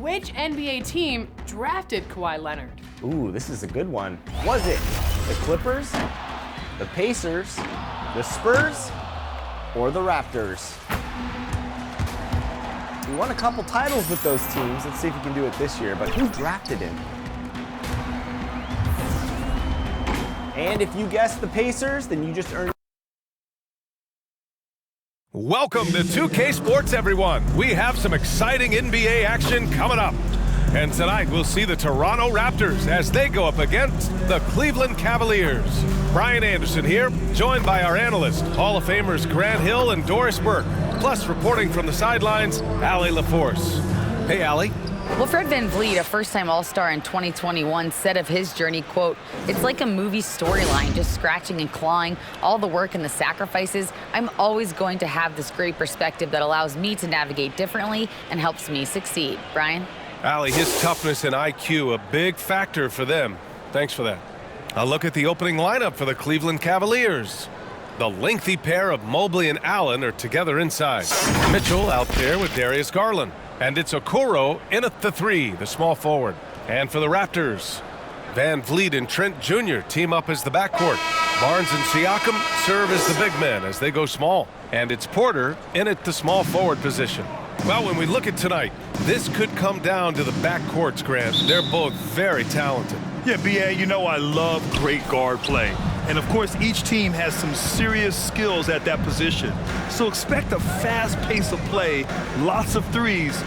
which NBA team drafted Kawhi Leonard? Ooh, this is a good one. Was it the Clippers, the Pacers, the Spurs, or the Raptors? He won a couple titles with those teams. Let's see if he can do it this year, but who drafted him? And if you guessed the Pacers, then you just earned. Welcome to 2K Sports, everyone. We have some exciting NBA action coming up. And tonight we'll see the Toronto Raptors as they go up against the Cleveland Cavaliers. Brian Anderson here, joined by our analysts, Hall of Famers Grant Hill and Doris Burke. Plus, reporting from the sidelines, Allie LaForce. Hey, Allie. Well, Fred VanVleet, a first-time All-Star in 2021, said of his journey, quote, "It's like a movie storyline, just scratching and clawing, all the work and the sacrifices. I'm always going to have this great perspective that allows me to navigate differently and helps me succeed." Brian? Allie, his toughness and IQ, a big factor for them. Thanks for that. A look at the opening lineup for the Cleveland Cavaliers. The lengthy pair of Mobley and Allen are together inside. Mitchell out there with Darius Garland. And it's Okoro in at the three, the small forward. And for the Raptors, VanVleet and Trent Jr. team up as the backcourt. Barnes and Siakam serve as the big men as they go small. And it's Porter in at the small forward position. Well, when we look at tonight, this could come down to the backcourts, Grant. They're both very talented. Yeah, B.A., you know I love great guard play. And, of course, each team has some serious skills at that position. So expect a fast pace of play, lots of threes.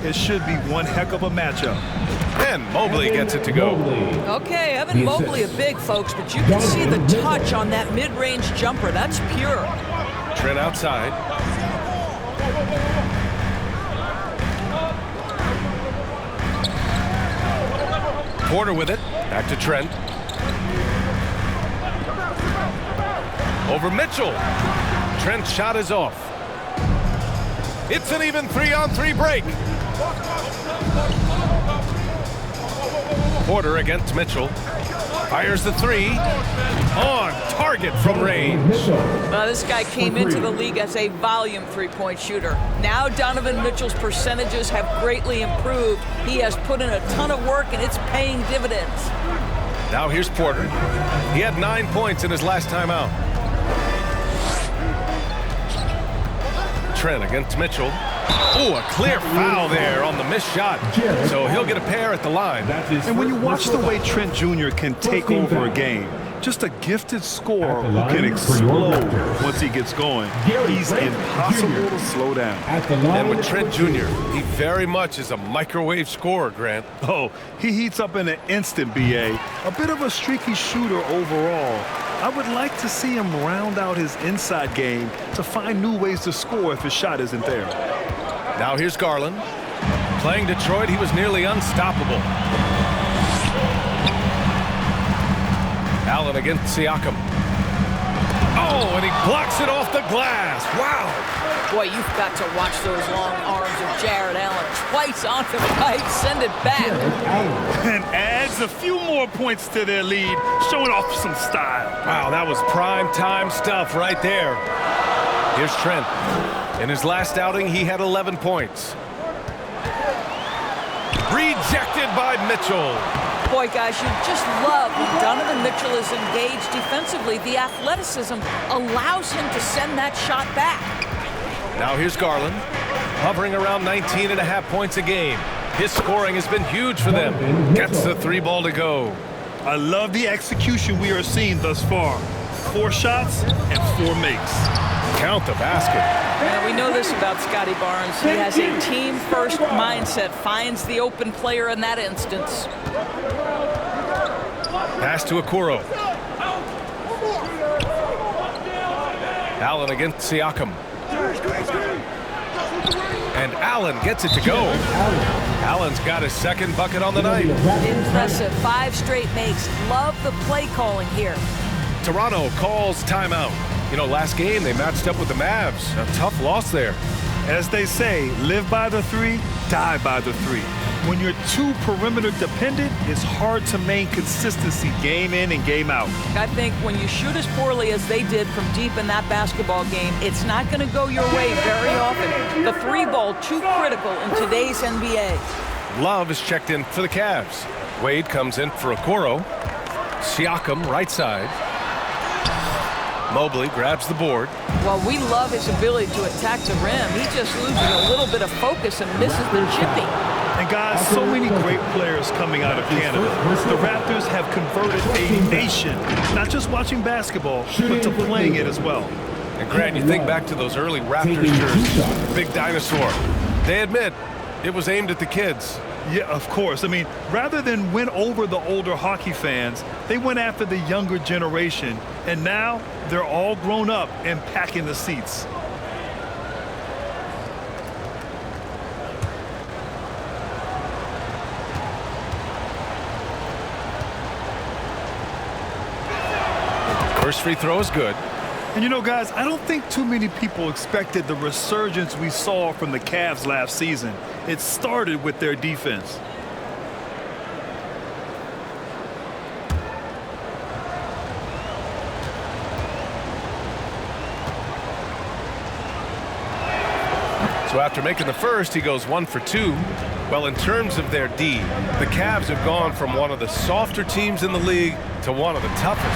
It should be one heck of a matchup. And Mobley gets it to go. Okay, Evan Mobley a big, folks, but you can see the touch on that mid-range jumper. That's pure. Trent outside. Porter with it. Back to Trent. Over Mitchell. Trent's shot is off. It's an even 3-on-3 break. Porter against Mitchell. Fires the three. On target from range. This guy came into the league as a volume three-point shooter. Now Donovan Mitchell's percentages have greatly improved. He has put in a ton of work, and it's paying dividends. Now here's Porter. He had 9 points in his last time out. Trent against Mitchell. Oh, a clear foul there on the missed shot. So he'll get a pair at the line. And when you watch the way Trent Jr. can take over a game, just a gifted scorer who can explode once he gets going. He's impossible to slow down. And with Trent Jr., he very much is a microwave scorer, Grant. Oh, he heats up in an instant, B.A. A bit of a streaky shooter overall. I would like to see him round out his inside game to find new ways to score if his shot isn't there. Now here's Garland. Playing Detroit, he was nearly unstoppable. Allen against Siakam. Oh, and he blocks it off the glass. Wow. Boy, you've got to watch those long arms of Jared Allen. Twice on the right, send it back. And adds a few more points to their lead, showing off some style. Wow, that was prime time stuff right there. Here's Trent. In his last outing, he had 11 points. Rejected by Mitchell. Boy, guys, you just love when Donovan Mitchell is engaged defensively. The athleticism allows him to send that shot back. Now here's Garland, hovering around 19.5 points a game. His scoring has been huge for them. Gets the three ball to go. I love the execution we are seeing thus far. 4 shots and 4 makes. Count the basket. And we know this about Scotty Barnes. He has a team-first mindset, finds the open player in that instance. Pass to Okoro. Allen against Siakam. And Allen gets it to go. Allen's got his second bucket on the night. Impressive. 5 straight makes. Love the play calling here. Toronto calls timeout. You know, last game they matched up with the Mavs. A tough loss there. As they say, live by the 3, die by the 3. When you're too perimeter dependent, it's hard to maintain consistency game in and game out. I think when you shoot as poorly as they did from deep in that basketball game, it's not going to go your way very often. The 3 ball too critical in today's NBA. Love is checked in for the Cavs. Wade comes in for Okoro. Siakam, right side. Mobley grabs the board. Well, we love his ability to attack the rim. He just loses a little bit of focus and misses the chippy. And guys, so many great players coming out of Canada. The Raptors have converted a nation, not just watching basketball, but to playing it as well. And Grant, you think back to those early Raptors jerseys, big dinosaur. They admit it was aimed at the kids. Yeah, of course. I mean, rather than win over the older hockey fans, they went after the younger generation. And now they're all grown up and packing the seats. First free throw is good. And you know, guys, I don't think too many people expected the resurgence we saw from the Cavs last season. It started with their defense. So after making the first, he goes 1 for 2. Well, in terms of their D, the Cavs have gone from one of the softer teams in the league to one of the toughest.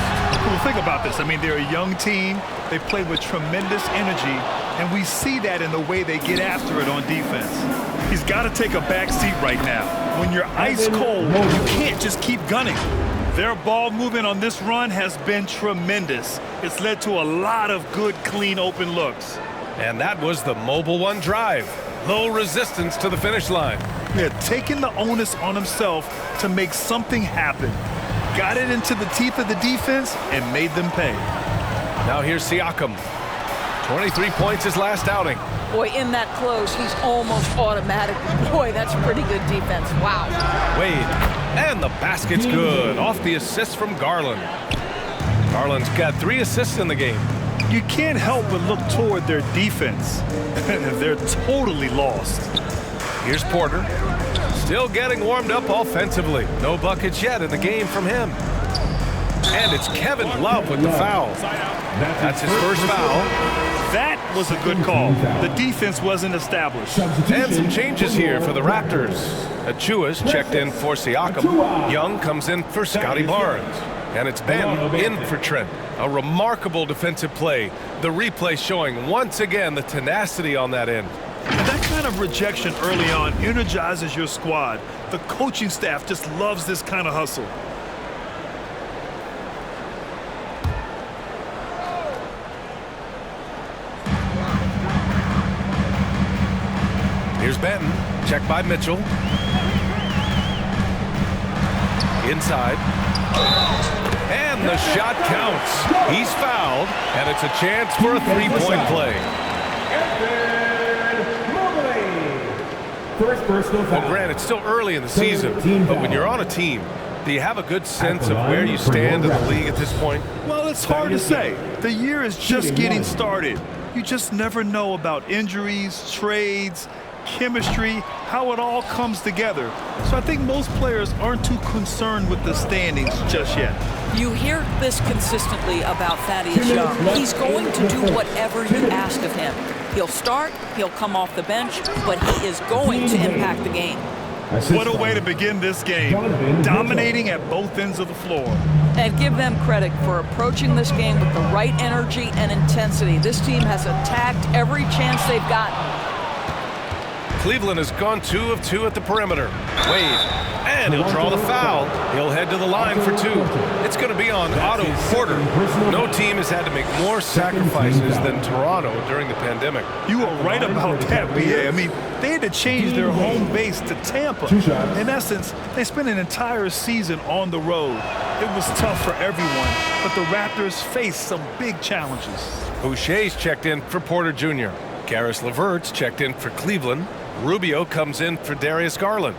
Well, think about this. I mean, they're a young team. They play with tremendous energy, and we see that in the way they get after it on defense. He's got to take a back seat right now. When you're ice cold, you can't just keep gunning. Their ball movement on this run has been tremendous. It's led to a lot of good, clean, open looks. And that was the Mobile One drive. Low resistance to the finish line. They're taking the onus on himself to make something happen. Got it into the teeth of the defense and made them pay. Now here's Siakam. 23 points his last outing. Boy, in that close, he's almost automatic. Boy, that's pretty good defense. Wow. Wade. And the basket's good. Off the assist from Garland. Garland's got 3 assists in the game. You can't help but look toward their defense. They're totally lost. Here's Porter. Still getting warmed up offensively. No buckets yet in the game from him. And it's Kevin Love with the foul. That's his first foul. That was a good call. The defense wasn't established. And some changes here for the Raptors. Achua's checked in for Siakam. Young comes in for Scotty Barnes. And it's Ben in for Trent. A remarkable defensive play. The replay showing once again the tenacity on that end. That kind of rejection early on energizes your squad. The coaching staff just loves this kind of hustle. Here's Benton. Checked by Mitchell. Inside. And the shot counts. He's fouled, and it's a chance for a three-point play. First personal foul. Well, Grant, it's still early in the season, but when you're on a team, do you have a good sense of where you stand in the league at this point? Well, it's hard to say. The year is just getting started. You just never know about injuries, trades, chemistry, how it all comes together. So I think most players aren't too concerned with the standings just yet. You hear this consistently about Thaddeus Young. He's going to do whatever you ask of him. He'll start, he'll come off the bench, but he is going to impact the game. What a way to begin this game, dominating at both ends of the floor. And give them credit for approaching this game with the right energy and intensity. This team has attacked every chance they've gotten. Cleveland has gone 2 of 2 at the perimeter. Wade, and he'll draw the foul. He'll head to the line for 2. It's going to be on Otto Porter. No team has had to make more sacrifices than Toronto during the pandemic. You are right about that, B.A. I mean, they had to change their home base to Tampa. In essence, they spent an entire season on the road. It was tough for everyone, but the Raptors faced some big challenges. Boucher's checked in for Porter Jr. Karis LeVert's checked in for Cleveland. Rubio comes in for Darius Garland.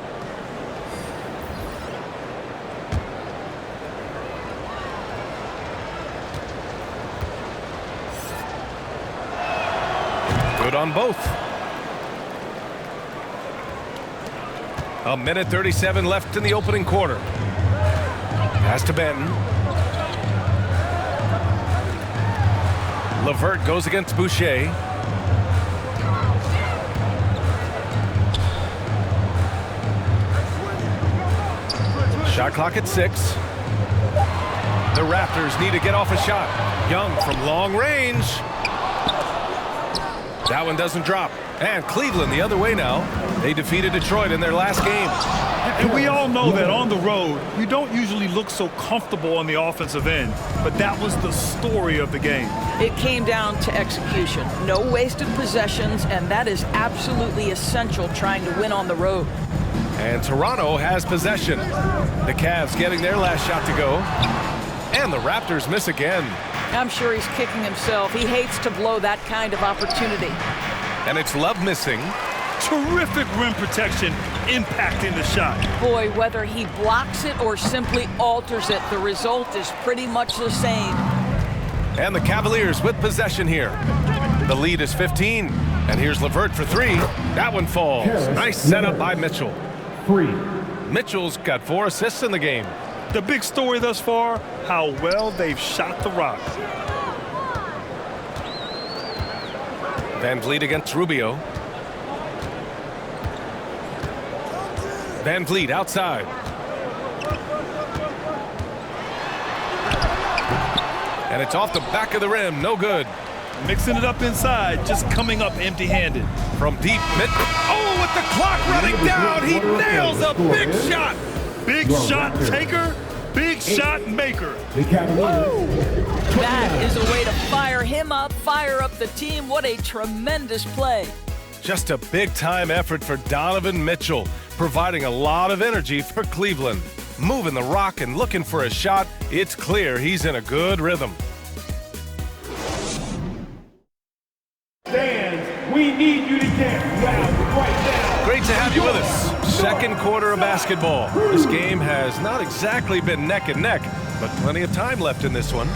Good on both. A minute 37 left in the opening quarter. Pass to Benton. LeVert goes against Boucher. Shot clock at 6. The Raptors need to get off a shot. Young from long range. That one doesn't drop. And Cleveland the other way now. They defeated Detroit in their last game. And we all know that on the road, you don't usually look so comfortable on the offensive end. But that was the story of the game. It came down to execution. No wasted possessions, and that is absolutely essential trying to win on the road. And Toronto has possession. The Cavs getting their last shot to go. And the Raptors miss again. I'm sure he's kicking himself. He hates to blow that kind of opportunity. And it's Love missing. Terrific rim protection impacting the shot. Boy, whether he blocks it or simply alters it, the result is pretty much the same. And the Cavaliers with possession here. The lead is 15. And here's LeVert for 3. That one falls. Nice setup by Mitchell. Mitchell's got 4 assists in the game. The big story thus far, how well they've shot the rock. Van Vliet against Rubio. Van Vliet outside. And it's off the back of the rim. No good. Mixing it up inside, just coming up empty-handed. From deep mid. Oh, with the clock running down, he nails a big shot. Big shot taker, big shot maker. That is a way to fire him up, fire up the team. What a tremendous play. Just a big-time effort for Donovan Mitchell, providing a lot of energy for Cleveland. Moving the rock and looking for a shot, it's clear he's in a good rhythm. Fans, we need you to get loud right now. Great to have you with us. Second quarter of basketball. This game has not exactly been neck and neck, but plenty of time left in this one.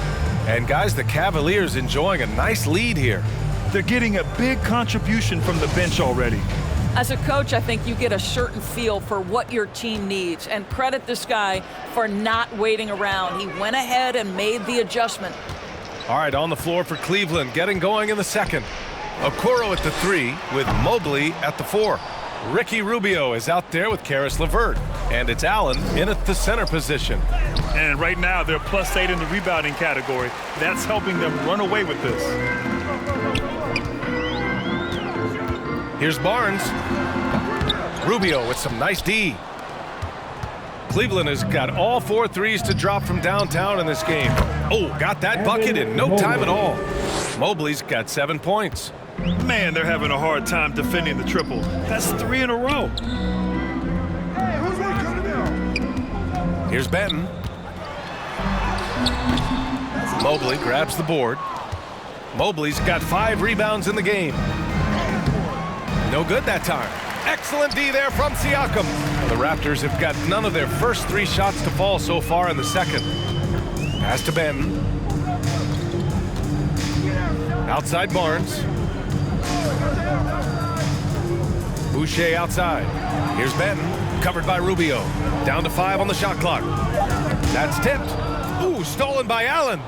And guys, the Cavaliers enjoying a nice lead here. They're getting a big contribution from the bench already. As a coach, I think you get a certain feel for what your team needs, and credit this guy for not waiting around. He went ahead and made the adjustment. All right, on the floor for Cleveland, getting going in the second. Okoro at the 3 with Mobley at the 4. Ricky Rubio is out there with Caris LeVert, and it's Allen in at the center position. And right now, they're +8 in the rebounding category. That's helping them run away with this. Here's Barnes. Rubio with some nice D. Cleveland has got all 4 threes to drop from downtown in this game. Oh, got that bucket in no time at all. Mobley's got 7 points. Man, they're having a hard time defending the triple. That's 3 in a row. Here's Benton. Mobley grabs the board. Mobley's got 5 rebounds in the game. No good that time. Excellent D there from Siakam. The Raptors have got none of their first 3 shots to fall so far in the second. Pass to Benton. Outside Barnes. Boucher outside. Here's Benton, covered by Rubio. Down to 5 on the shot clock. That's tipped. Ooh, stolen by Allen.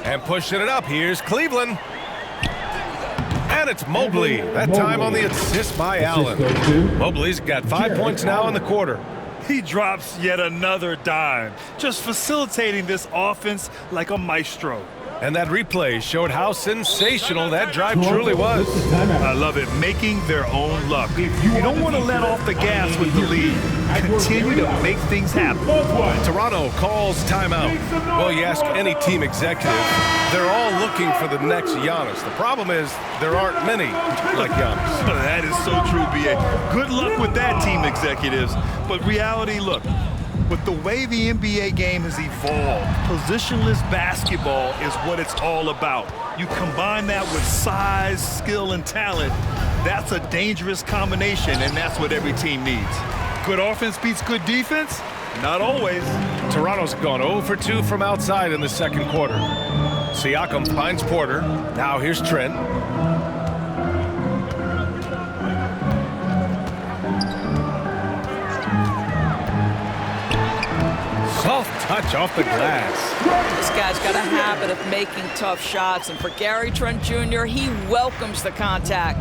And pushing it up, here's Cleveland. And it's Mobley, that time on the assist by Allen. Mobley's got 5 points now in the quarter. He drops yet another dime, just facilitating this offense like a maestro. And that replay showed how sensational that drive truly was. I love it, making their own luck. You don't want to let off the gas with the lead. Continue to make things happen. Toronto calls timeout. Well, you ask any team executive, they're all looking for the next Giannis. The problem is there aren't many like Giannis. That is so true, B.A. Good luck with that, team executives. But reality, look, with the way the NBA game has evolved, positionless basketball is what it's all about. You combine that with size, skill, and talent, that's a dangerous combination, and that's what every team needs. Good offense beats good defense? Not always. Toronto's gone 0 for 2 from outside in the second quarter. Siakam finds Porter. Now here's Trent. Soft touch off the glass. This guy's got a habit of making tough shots, and for Gary Trent Jr., he welcomes the contact.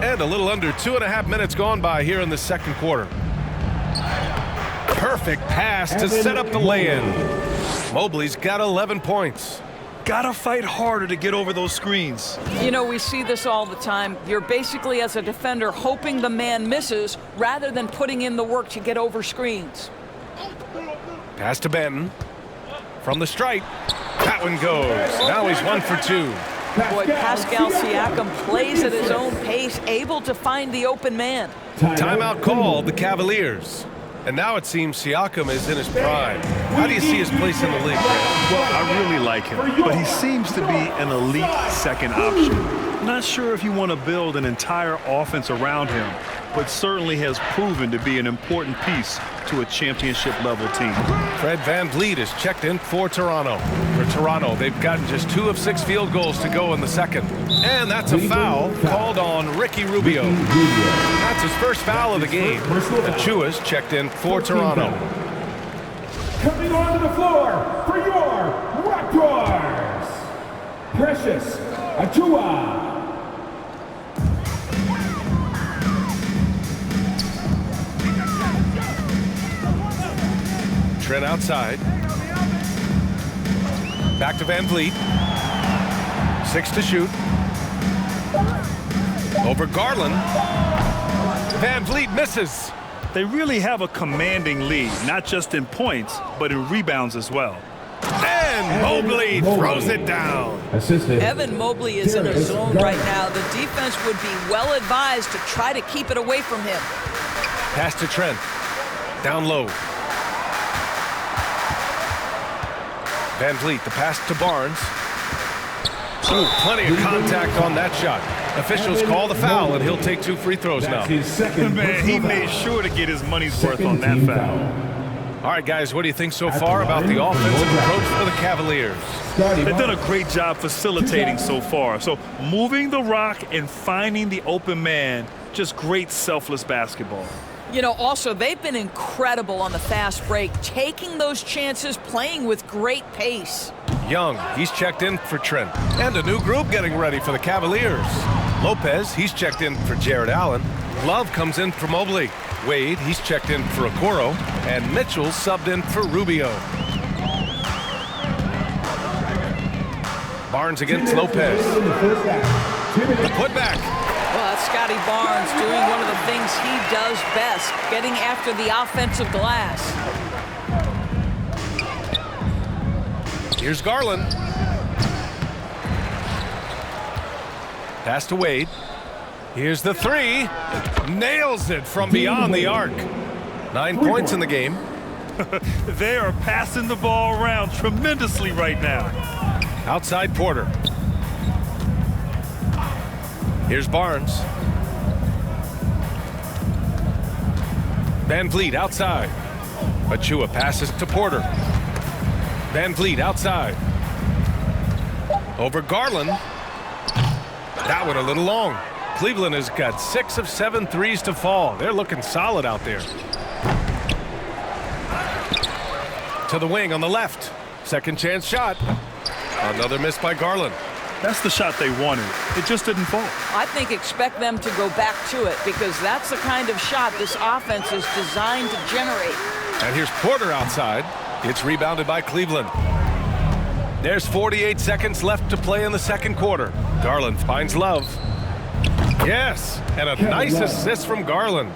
And a little under 2.5 minutes gone by here in the second quarter. Perfect pass to set up the lay-in. Mobley's got 11 points. Gotta fight harder to get over those screens. You know, we see this all the time. You're basically, as a defender, hoping the man misses rather than putting in the work to get over screens. Pass to Benton. From the stripe. That one goes. Now he's 1 for 2. Boy, Pascal Siakam plays at his own pace, able to find the open man. Timeout called the Cavaliers. And now it seems Siakam is in his prime. How do you see his place in the league, Brad? Well, I really like him, but he seems to be an elite second option. Not sure if you want to build an entire offense around him, but certainly has proven to be an important piece to a championship-level team. Fred VanVleet is checked in for Toronto. For Toronto, they've gotten just 2 of 6 field goals to go in the second. And that's a foul called on Ricky Rubio. That's his first foul of the game. Achua's checked in for Toronto. Coming onto the floor for your Raptors, Precious Achua. Trent outside. Back to VanVleet. 6 to shoot. Over Garland. VanVleet misses. They really have a commanding lead, not just in points, but in rebounds as well. And Mobley throws it down. Evan Mobley is in a zone right now. The defense would be well advised to try to keep it away from him. Pass to Trent. Down low. VanVleet, the pass to Barnes. Ooh, plenty of contact on that shot. Officials call the foul, and he'll take 2 free throws now. Man, he made sure to get his money's worth on that foul. All right, guys, what do you think so far about the offensive approach for the Cavaliers? They've done a great job facilitating so far. So moving the rock and finding the open man, just great selfless basketball. You know, also, they've been incredible on the fast break, taking those chances, playing with great pace. Young, he's checked in for Trent. And a new group getting ready for the Cavaliers. Lopez, he's checked in for Jared Allen. Love comes in for Mobley. Wade, he's checked in for Okoro. And Mitchell subbed in for Rubio. Barnes against Lopez. The putback. Well, that's Scotty Barnes doing one of the things he does best, getting after the offensive glass. Here's Garland. Pass to Wade. Here's the 3. Nails it from beyond the arc. 9 points in the game. They are passing the ball around tremendously right now. Outside Porter. Here's Barnes. VanVleet outside. Achua passes to Porter. VanVleet outside. Over Garland. That one a little long. Cleveland has got 6 of 7 threes to fall. They're looking solid out there. To the wing on the left. Second chance shot. Another miss by Garland. That's the shot they wanted. It just didn't fall. I think expect them to go back to it because that's the kind of shot this offense is designed to generate. And here's Porter outside. It's rebounded by Cleveland. There's 48 seconds left to play in the second quarter. Garland finds Love. Yes, and a nice assist from Garland.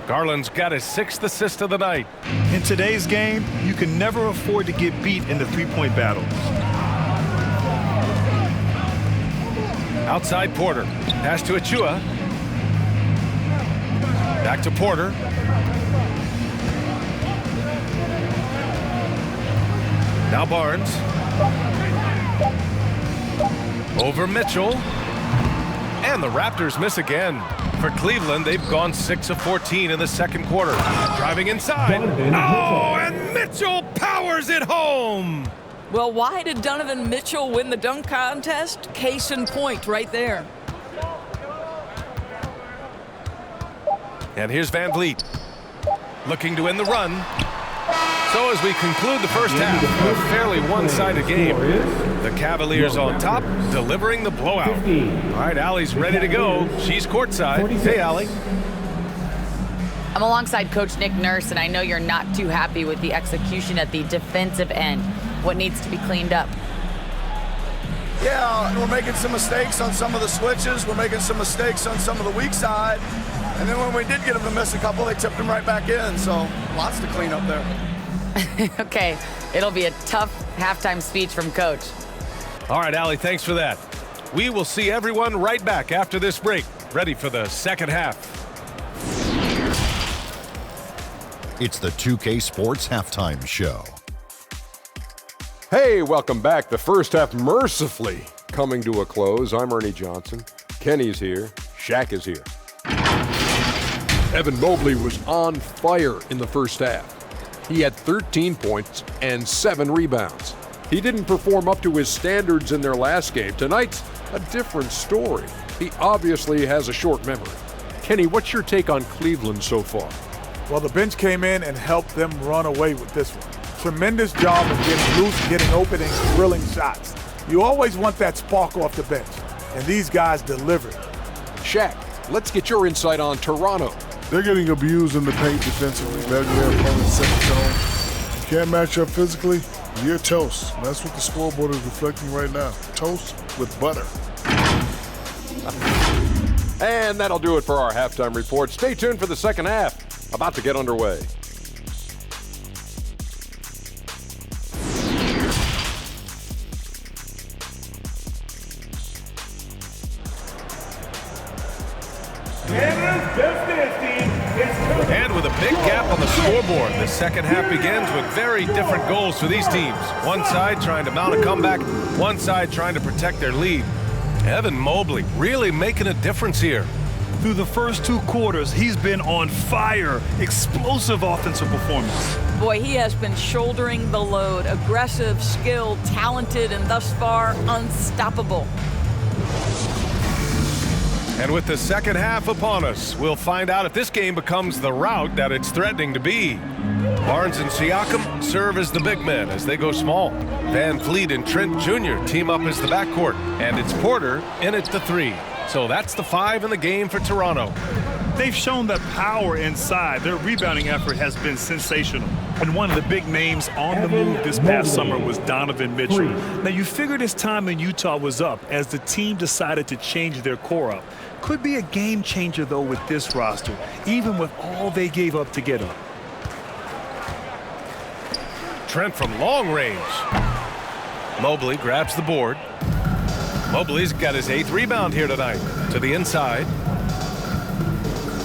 Garland's got his 6th assist of the night. In today's game, you can never afford to get beat in the three-point battle. Outside Porter. Pass to Achua. Back to Porter. Now Barnes. Over Mitchell. And the Raptors miss again. For Cleveland, they've gone 6 of 14 in the second quarter. Driving inside. Oh, and Mitchell powers it home. Well, why did Donovan Mitchell win the dunk contest? Case in point right there. And here's VanVleet. Looking to end the run. So as we conclude the first half, a fairly one-sided game. The Cavaliers on top, delivering the blowout. All right, Allie's ready to go. She's courtside. Hey, Allie. I'm alongside Coach Nick Nurse, and I know you're not too happy with the execution at the defensive end. What needs to be cleaned up? Yeah, we're making some mistakes on some of the switches. We're making some mistakes on some of the weak side. And then when we did get them to miss a couple, they tipped them right back in. So lots to clean up there. Okay, it'll be a tough halftime speech from Coach. All right, Allie, thanks for that. We will see everyone right back after this break, ready for the second half. It's the 2K Sports Halftime Show. Hey, welcome back. The first half mercifully coming to a close. I'm Ernie Johnson. Kenny's here. Shaq is here. Evan Mobley was on fire in the first half. He had 13 points and 7 rebounds. He didn't perform up to his standards in their last game. Tonight's a different story. He obviously has a short memory. Kenny, what's your take on Cleveland so far? Well, the bench came in and helped them run away with this one. Tremendous job of getting loose, getting open, and drilling shots. You always want that spark off the bench, and these guys delivered. Shaq, let's get your insight on Toronto. They're getting abused in the paint defensively, letting their opponents set the tone. You can't match up physically, you're toast. That's what the scoreboard is reflecting right now. Toast with butter. And that'll do it for our halftime report. Stay tuned for the second half. About to get underway. And with a big gap on the scoreboard, the second half begins with very different goals for these teams. One side trying to mount a comeback, one side trying to protect their lead. Evan Mobley really making a difference here. Through the first 2 quarters, he's been on fire. Explosive offensive performance. Boy, he has been shouldering the load. Aggressive, skilled, talented, and thus far, unstoppable. And with the second half upon us, we'll find out if this game becomes the rout that it's threatening to be. Barnes and Siakam serve as the big men as they go small. Van Fleet and Trent Jr. team up as the backcourt. And it's Porter in at the 3. So that's the 5 in the game for Toronto. They've shown that power inside. Their rebounding effort has been sensational. And one of the big names on the move this past summer was Donovan Mitchell. Now, you figured his time in Utah was up as the team decided to change their core up. Could be a game changer, though, with this roster, even with all they gave up to get him. Trent from long range. Mobley grabs the board. Mobley's got his 8th rebound here tonight. To the inside.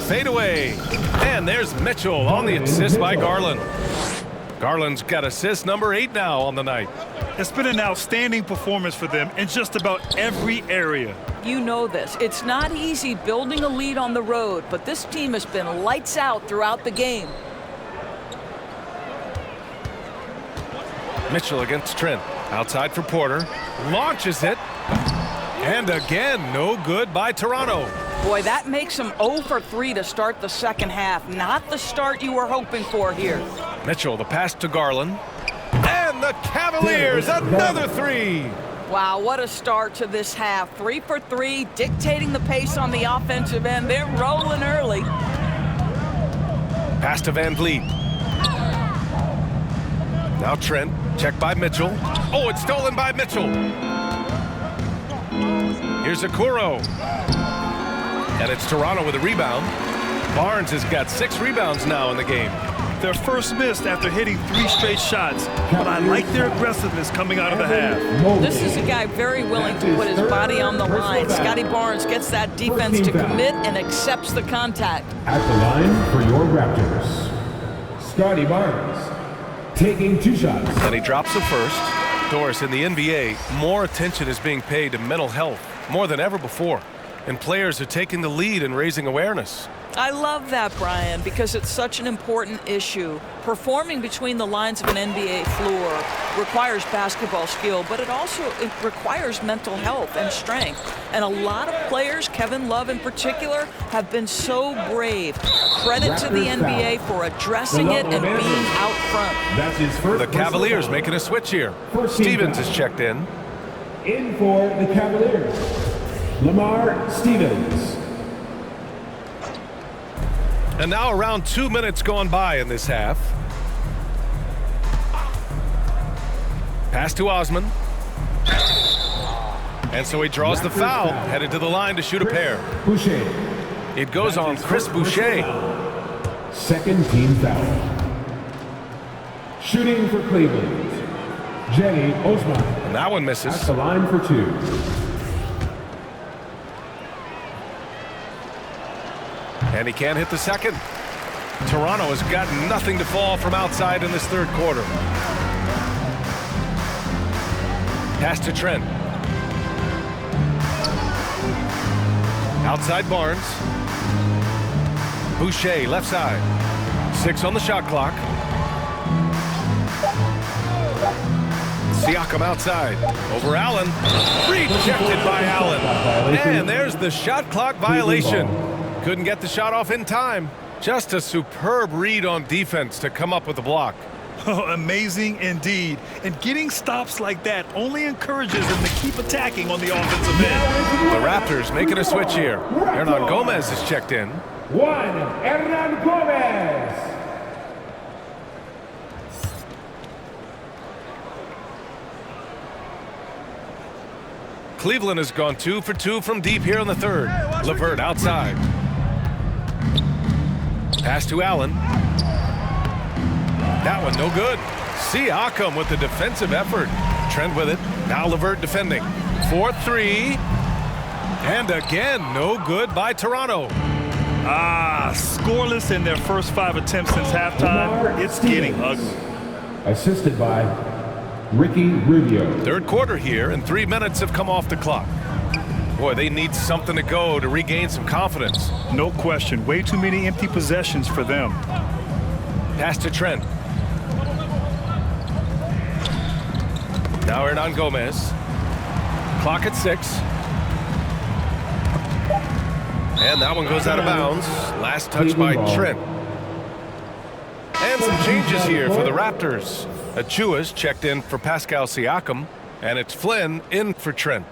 Fade away. And there's Mitchell on the assist by Garland. Garland's got assist number 8 now on the night. It's been an outstanding performance for them in just about every area. You know this. It's not easy building a lead on the road, but this team has been lights out throughout the game. Mitchell against Trent. Outside for Porter. Launches it. And again, no good by Toronto. Boy, that makes them 0 for 3 to start the second half. Not the start you were hoping for here. Mitchell, the pass to Garland. And the Cavaliers, another 3. Wow, what a start to this half. 3 for 3, dictating the pace on the offensive end. They're rolling early. Pass to Van Vliet. Now Trent, checked by Mitchell. Oh, it's stolen by Mitchell. Here's Okoro. And it's Toronto with a rebound. Barnes has got 6 rebounds now in the game. Their first miss after hitting 3 straight shots, but I like their aggressiveness coming out of the half. This is a guy very willing to put his body on the line. Scotty Barnes gets that defense to commit and accepts the contact. At the line for your Raptors, Scotty Barnes, taking 2 shots. And he drops the first. Doris, in the NBA, more attention is being paid to mental health, more than ever before. And players are taking the lead in raising awareness. I love that, Brian, because it's such an important issue. Performing between the lines of an NBA floor requires basketball skill, but it requires mental health and strength. And a lot of players, Kevin Love in particular, have been so brave. Credit to the NBA for addressing it and being out front. That's his first. The Cavaliers making a switch here. Stevens is checked in. In for the Cavaliers, Lamar Stevens. And now around 2 minutes gone by in this half. Pass to Osman. And so he draws the foul, headed to the line to shoot a pair. Boucher. It goes on Chris Boucher. Second team foul. Shooting for Cleveland, Jenny Osman. And that one misses. At the line for 2. And he can't hit the second. Toronto has got nothing to fall from outside in this third quarter. Pass to Trent. Outside Barnes. Boucher, left side. 6 on the shot clock. Siakam outside. Over Allen. Rejected by Allen. And there's the shot clock violation. Couldn't get the shot off in time. Just a superb read on defense to come up with the block. Oh, amazing indeed. And getting stops like that only encourages them to keep attacking on the offensive end. The Raptors making a switch here. Hernan Gomez is checked in. Hernan Gomez. Cleveland has gone 2 for 2 from deep here in the third. LeVert outside. Pass to Allen. That one no good. Siakam with the defensive effort. Trent with it. Now LeVert defending. 4-3. And again, no good by Toronto. Scoreless in their first 5 attempts since halftime. It's getting ugly. Assisted by Ricky Rubio. Third quarter here, and 3 minutes have come off the clock. Boy, they need something to go to regain some confidence. No question. Way too many empty possessions for them. Pass to Trent. Now Hernan Gomez. Clock at 6. And that one goes out of bounds. Last touch by Trent. And some changes here for the Raptors. Achua's checked in for Pascal Siakam, and it's Flynn in for Trent.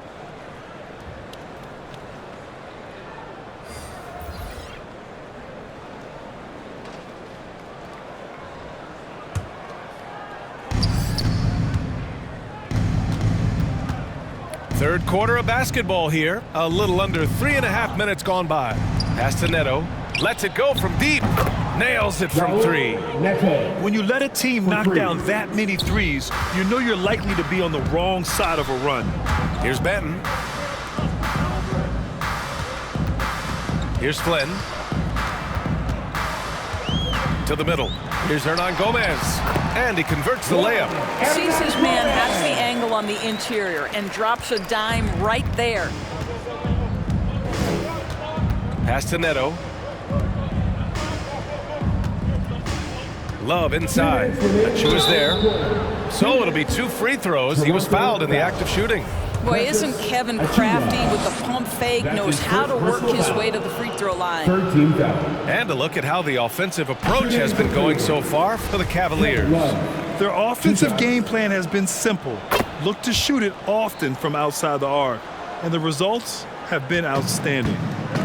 Third quarter of basketball here. A little under 3.5 minutes gone by. Pass to Neto. Lets it go from deep. Nails it from 3. When you let a team knock down that many threes, you know you're likely to be on the wrong side of a run. Here's Benton. Here's Flynn. To the middle. Here's Hernan Gomez. And he converts the layup. Sees his man, has the angle on the interior, and drops a dime right there. Pass to Neto. Love inside. Achua's there. So it'll be 2 free throws. He was fouled in the act of shooting. Boy, isn't Kevin crafty with the pump fake, knows how to work his way to the free throw line. And a look at how the offensive approach has been going so far for the Cavaliers. Their offensive game plan has been simple. Look to shoot it often from outside the arc. And the results have been outstanding.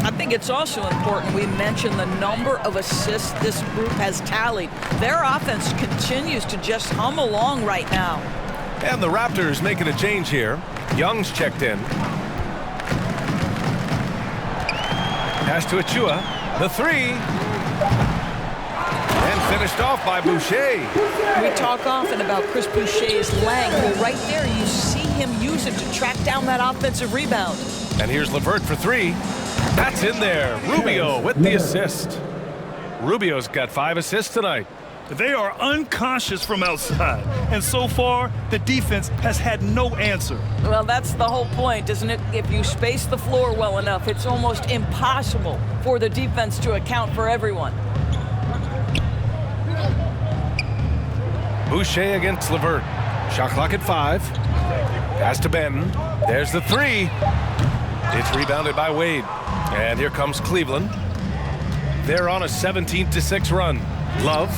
I think it's also important we mention the number of assists this group has tallied. Their offense continues to just hum along right now. And the Raptors making a change here. Young's checked in. Pass to Achua. The 3. And finished off by Boucher. We talk often about Chris Boucher's length. Well, right there you see him use it to track down that offensive rebound. And here's LeVert for 3. That's in there. Rubio with the assist. Rubio's got 5 assists tonight. They are unconscious from outside, and so far, the defense has had no answer. Well, that's the whole point, isn't it? If you space the floor well enough, it's almost impossible for the defense to account for everyone. Boucher against LeVert. Shot clock at 5. Pass to Benton. There's the 3. It's rebounded by Wade. And here comes Cleveland. They're on a 17-6 run. Love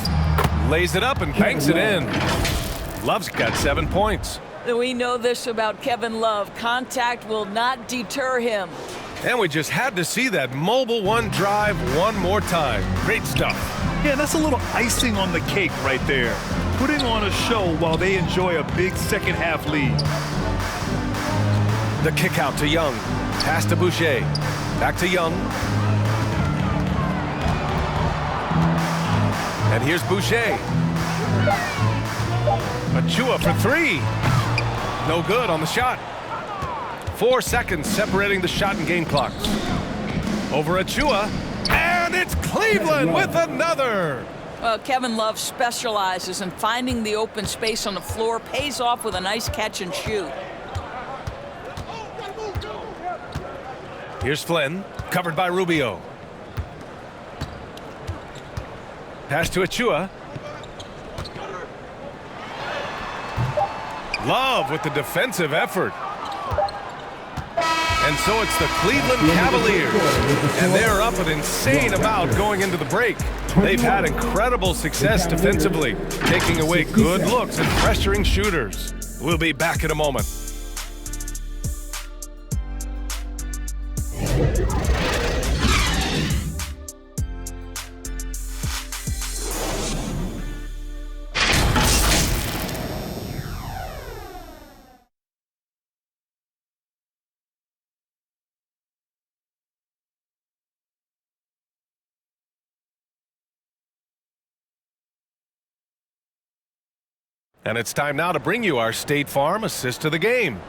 lays it up and banks it in. Love's got 7 points. We know this about Kevin Love. Contact will not deter him. And we just had to see that mobile one drive one more time. Great stuff. Yeah, that's a little icing on the cake right there. Putting on a show while they enjoy a big second half lead. The kick out to Young. Pass to Boucher. Back to Young. And here's Boucher. Achua for 3. No good on the shot. 4 seconds separating the shot and game clocks. Over Achua. And it's Cleveland with another. Well, Kevin Love specializes in finding the open space on the floor, pays off with a nice catch and shoot. Here's Flynn, covered by Rubio. Pass to Achua. Love with the defensive effort. And so it's the Cleveland Cavaliers. And they're up an insane amount going into the break. They've had incredible success defensively, taking away good looks and pressuring shooters. We'll be back in a moment. And it's time now to bring you our State Farm assist to the game.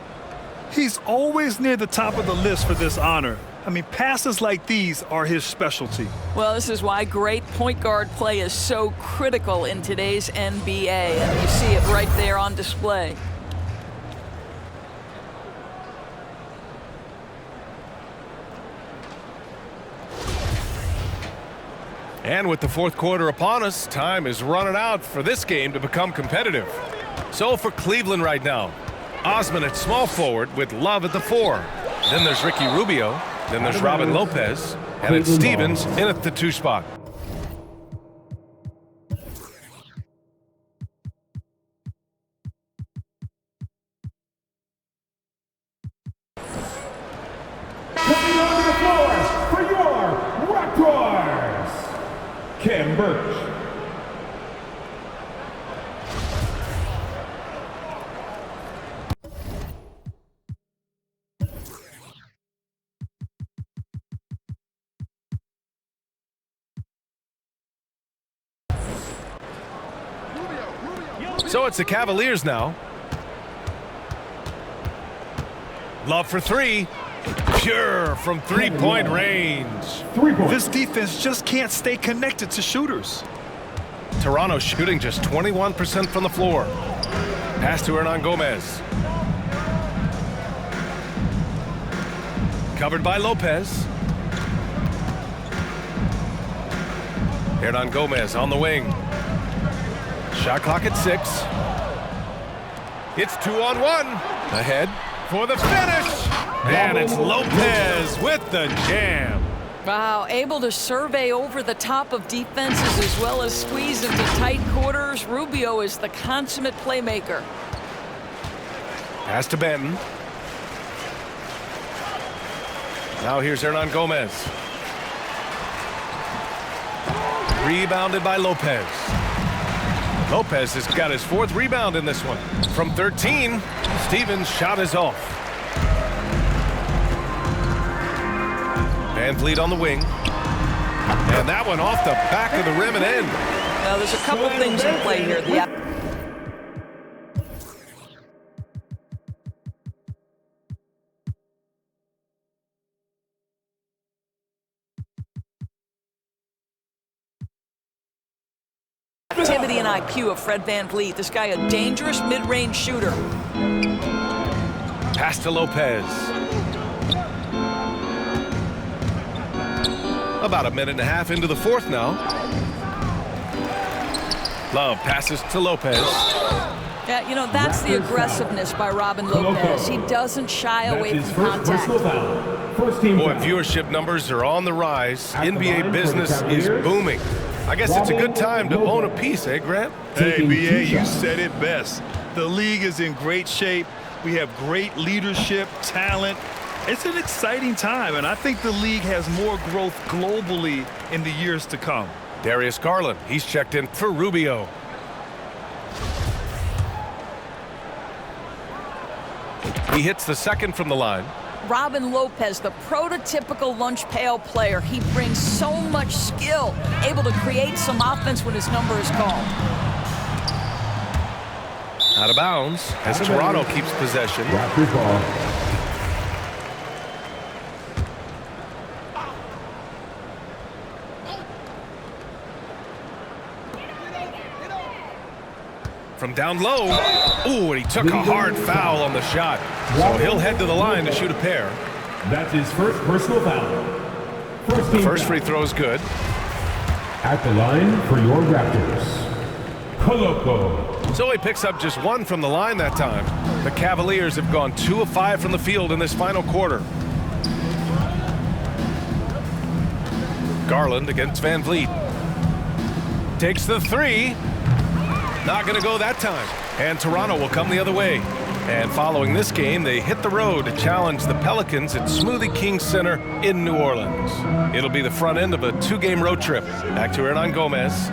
He's always near the top of the list for this honor. I mean, passes like these are his specialty. Well, this is why great point guard play is so critical in today's NBA. And you see it right there on display. And with the fourth quarter upon us, time is running out for this game to become competitive. So for Cleveland right now, Osman at small forward with Love at the 4. Then there's Ricky Rubio. Then there's Robin Lopez. And it's Stevens in at the 2 spot. Coming onto the floor for your Raptors, Kim Birch. So it's the Cavaliers now. Love for 3. Pure from 3-point range. This defense just can't stay connected to shooters. Toronto shooting just 21% from the floor. Pass to Hernan Gomez. Covered by Lopez. Hernan Gomez on the wing. Shot clock at 6. It's 2-on-1. Ahead for the finish. And it's Lopez with the jam. Wow, able to survey over the top of defenses as well as squeeze into tight quarters. Rubio is the consummate playmaker. Pass to Benton. Now here's Hernan Gomez. Rebounded by Lopez. Lopez has got his 4th rebound in this one. From 13, Stevens' shot is off. Van Vliet on the wing. And that one off the back of the rim and in. Now there's a couple things in play here. Activity and IQ of Fred VanVleet. This guy, a dangerous mid-range shooter. Pass to Lopez. About a minute and a half into the fourth now. Love passes to Lopez. Yeah, you know, that's the aggressiveness by Robin Lopez. He doesn't shy away from contact. Boy, viewership numbers are on the rise. NBA business is booming. I guess it's a good time to own a piece, eh, Grant? Hey, B.A., you said it best. The league is in great shape. We have great leadership, talent. It's an exciting time, and I think the league has more growth globally in the years to come. Darius Garland, he's checked in for Rubio. He hits the second from the line. Robin Lopez, the prototypical lunch pail player. He brings so much skill, able to create some offense when his number is called. Out of bounds as Toronto keeps possession. Raptors ball. From down low. Ooh, and he took a hard foul on the shot. So he'll head to the line to shoot a pair. That's his first personal foul. The first free throw is good. At the line for your Raptors, Koloko. So he picks up just one from the line that time. The Cavaliers have gone 2 of 5 from the field in this final quarter. Garland against VanVleet. Takes the three. Not going to go that time. And Toronto will come the other way. And following this game, they hit the road to challenge the Pelicans at Smoothie King Center in New Orleans. It'll be the front end of a 2-game road trip. Back to Hernan Gomez.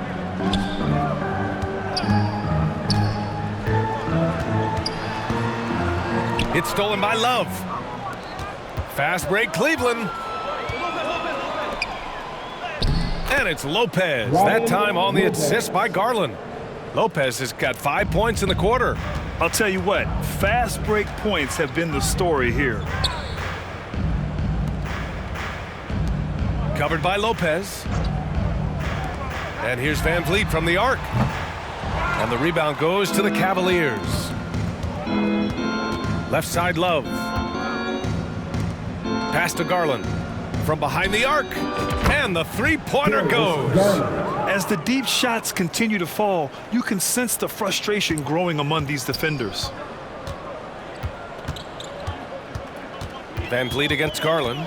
It's stolen by Love. Fast break, Cleveland. And it's Lopez. That time on the assist by Garland. Lopez has got 5 points in the quarter. I'll tell you what, fast break points have been the story here. Covered by Lopez. And here's VanVleet from the arc. And the rebound goes to the Cavaliers. Left side, Love. Pass to Garland. From behind the arc. And the three-pointer goes. As the deep shots continue to fall, you can sense the frustration growing among these defenders. VanVleet against Garland.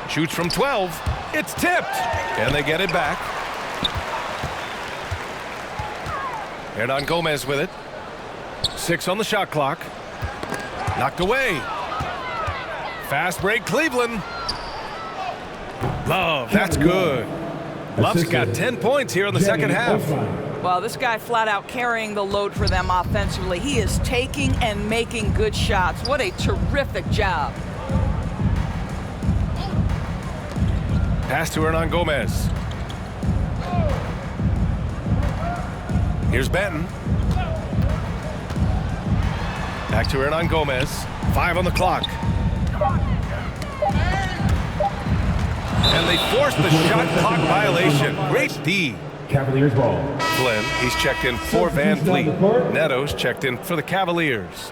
Shoots from 12. It's tipped. And they get it back. Hernan Gomez with it. 6 on the shot clock. Knocked away. Fast break, Cleveland. Love, that's good. Love's got 10 points here in the second half. Well, this guy flat out carrying the load for them offensively. He is taking and making good shots. What a terrific job. Pass to Hernan Gomez. Here's Benton. Back to Hernan Gomez. 5 on the clock. And they forced the shot clock violation. Great D. Cavaliers ball. Flynn, he's checked in for VanVleet. Neto's checked in for the Cavaliers.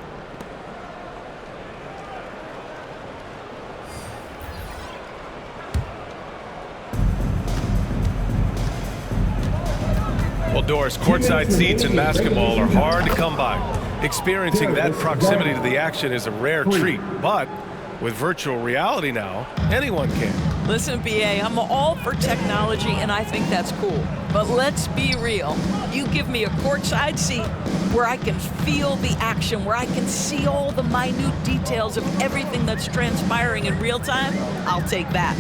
Well, Doris, courtside seats in basketball are hard to come by. Experiencing that proximity to the action is a rare treat, but with virtual reality now, anyone can. Listen, BA, I'm all for technology, and I think that's cool. But let's be real. You give me a courtside seat where I can feel the action, where I can see all the minute details of everything that's transpiring in real time, I'll take that.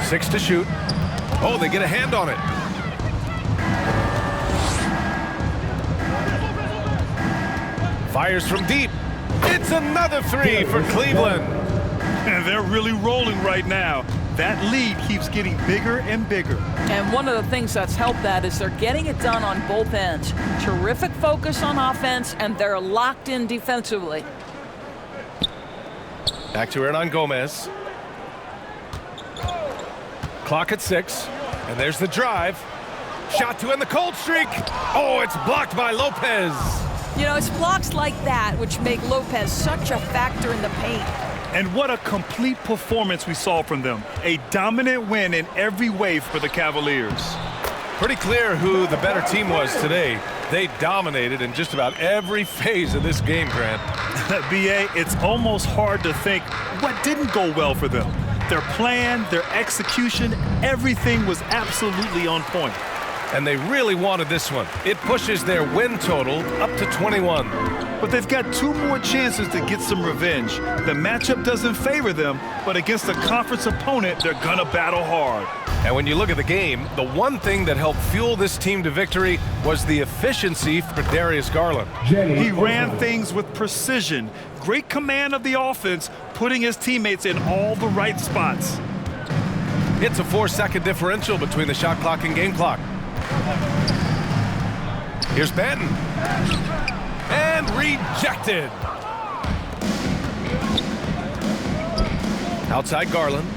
Six to shoot. Oh, they get a hand on it. Fires from deep. It's another three for Cleveland. And they're really rolling right now. That lead keeps getting bigger and bigger. And one of the things that's helped that is they're getting it done on both ends. Terrific focus on offense, and they're locked in defensively. Back to Hernan Gomez. Clock at 6, and there's the drive. Shot to end the cold streak. Oh, it's blocked by Lopez. You know, it's blocks like that which make Lopez such a factor in the paint. And what a complete performance we saw from them. A dominant win in every way for the Cavaliers. Pretty clear who the better team was today. They dominated in just about every phase of this game, Grant. B.A., it's almost hard to think what didn't go well for them. Their plan, their execution, everything was absolutely on point. And they really wanted this one. It pushes their win total up to 21. But they've got 2 more chances to get some revenge. The matchup doesn't favor them, but against a conference opponent, they're gonna battle hard. And when you look at the game, the one thing that helped fuel this team to victory was the efficiency for Darius Garland. He ran things with precision, great command of the offense, putting his teammates in all the right spots. It's a 4-second differential between the shot clock and game clock. Here's Benton. And rejected. Outside Garland.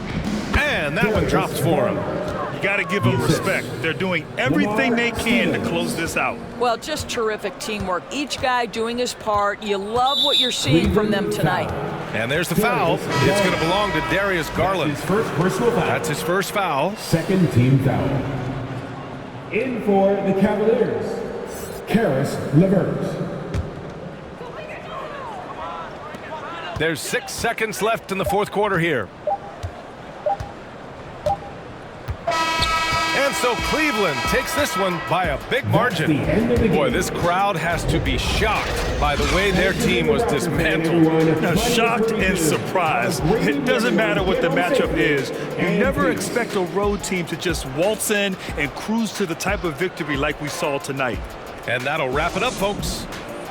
And that one drops for him. You got to give them respect. They're doing everything they can to close this out. Well, just terrific teamwork. Each guy doing his part. You love what you're seeing from them tonight. And there's the foul. It's going to belong to Darius Garland. That's his first foul. Second team foul. In for the Cavaliers, Caris LeVert. There's 6 seconds left in the fourth quarter here. And so Cleveland takes this one by a big margin. Boy, this crowd has to be shocked by the way their team was dismantled. Now, shocked and surprised. It doesn't matter what the matchup is. You never expect a road team to just waltz in and cruise to the type of victory like we saw tonight. And that'll wrap it up, folks.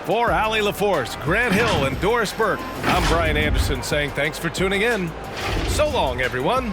For Allie LaForce, Grant Hill, and Doris Burke, I'm Brian Anderson saying thanks for tuning in. So long, everyone.